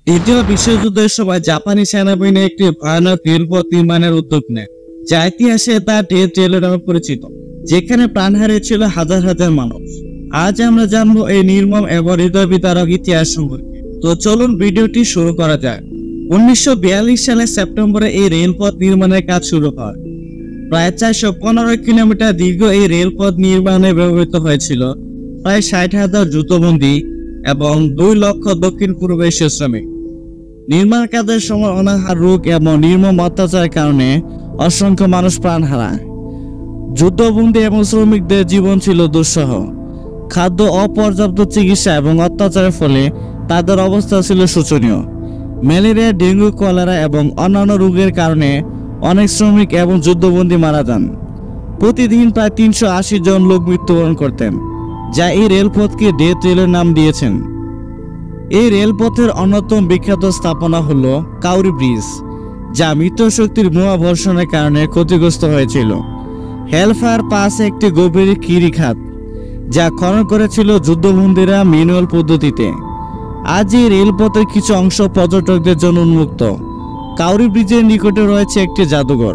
দ্বিতীয় বিশ্বযুদ্ধের সময় জাপানি সেনাবাহিনী একটি ভয়ানক রেলপথ নির্মাণের উদ্যোগ নেয়, যা ইতিহাসে তা ডেথ রেল নামে পরিচিত, যেখানে প্রাণ হারিয়েছিল হাজার হাজার মানুষ। আজ আমরা জানবো এই নির্মম এবং হৃদয় বিদারক ইতিহাস সম্পর্কে। তো চলুন ভিডিওটি শুরু করা যাক। 1942 সালের সেপ্টেম্বরে এই রেলপথ নির্মাণের কাজ শুরু হয়। প্রায় 415 কিলোমিটার দীর্ঘ এই রেলপথ নির্মাণে ব্যবহৃত হয়েছিল প্রায় 60,000 যুদ্ধবন্দী এবং 2 লক্ষ দক্ষিণ পূর্ব এশীয় শ্রমিক। নির্মাণ কাজের সময় অনাহার, রোগ এবং নির্মম অত্যাচারের কারণে অসংখ্য মানুষ প্রাণ হারায়। যুদ্ধবন্দী এবং শ্রমিকদের জীবন ছিল দুঃসহ। খাদ্য, অপর্যাপ্ত চিকিৎসা এবং অত্যাচারের ফলে তাদের অবস্থা ছিল শোচনীয়। ম্যালেরিয়া, ডেঙ্গু, কলেরা এবং অন্যান্য রোগের কারণে অনেক শ্রমিক এবং যুদ্ধবন্দী মারা যান। প্রতিদিন প্রায় 380 জন লোক মৃত্যুবরণ করতেন, যা এই রেলপথকে ডেথ রেলের নাম দিয়েছেন। এই রেলপথের অন্যতম বিখ্যাত স্থাপনা হল কাউরি ব্রিজ, যা মিত্রশক্তির বোমা বর্ষণের কারণে ক্ষতিগ্রস্ত হয়েছিল। হেলফায়ার পাস একটি গভীর কিরিখাত, যা খনন করেছিল যুদ্ধবন্দীরা ম্যানুয়াল পদ্ধতিতে। আজ এই রেলপথের কিছু অংশ পর্যটকদের জন্য উন্মুক্ত। কাউরি ব্রিজের নিকটে রয়েছে একটি জাদুঘর,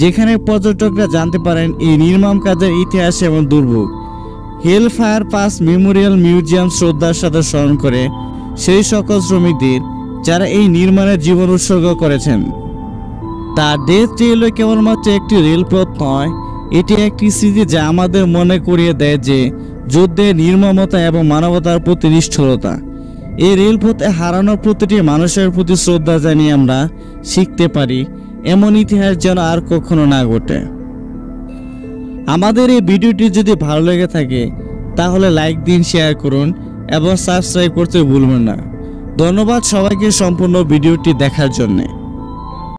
যেখানে পর্যটকরা জানতে পারেন এই নির্মাণ কাজের ইতিহাস এবং দুর্ভোগ। হেলফায়ার পাস মেমোরিয়াল মিউজিয়াম শ্রদ্ধার সাথে স্মরণ করে সেই সকল শ্রমিকদের যারা এই নির্মাণের জীবন উৎসর্গ করেছেন। তার ডেথ রেল কেবলমাত্র একটি রেলপথ নয়, এটি একটি স্মৃতি যা আমাদের মনে করিয়ে দেয় যে যুদ্ধের নির্মমতা এবং মানবতার প্রতি নিষ্ঠুরতা। এই রেলপথে হারানো প্রতিটি মানুষের প্রতি শ্রদ্ধা জানিয়ে আমরা শিখতে পারি এমন ইতিহাস যেন আর কখনো না ঘটে। আমাদের এই ভিডিওটি যদি ভালো লেগে থাকে তাহলে লাইক দিন, শেয়ার করুন এবং সাবস্ক্রাইব করতে ভুলবেন না। ধন্যবাদ সবাইকে সম্পূর্ণ ভিডিওটি দেখার জন্য।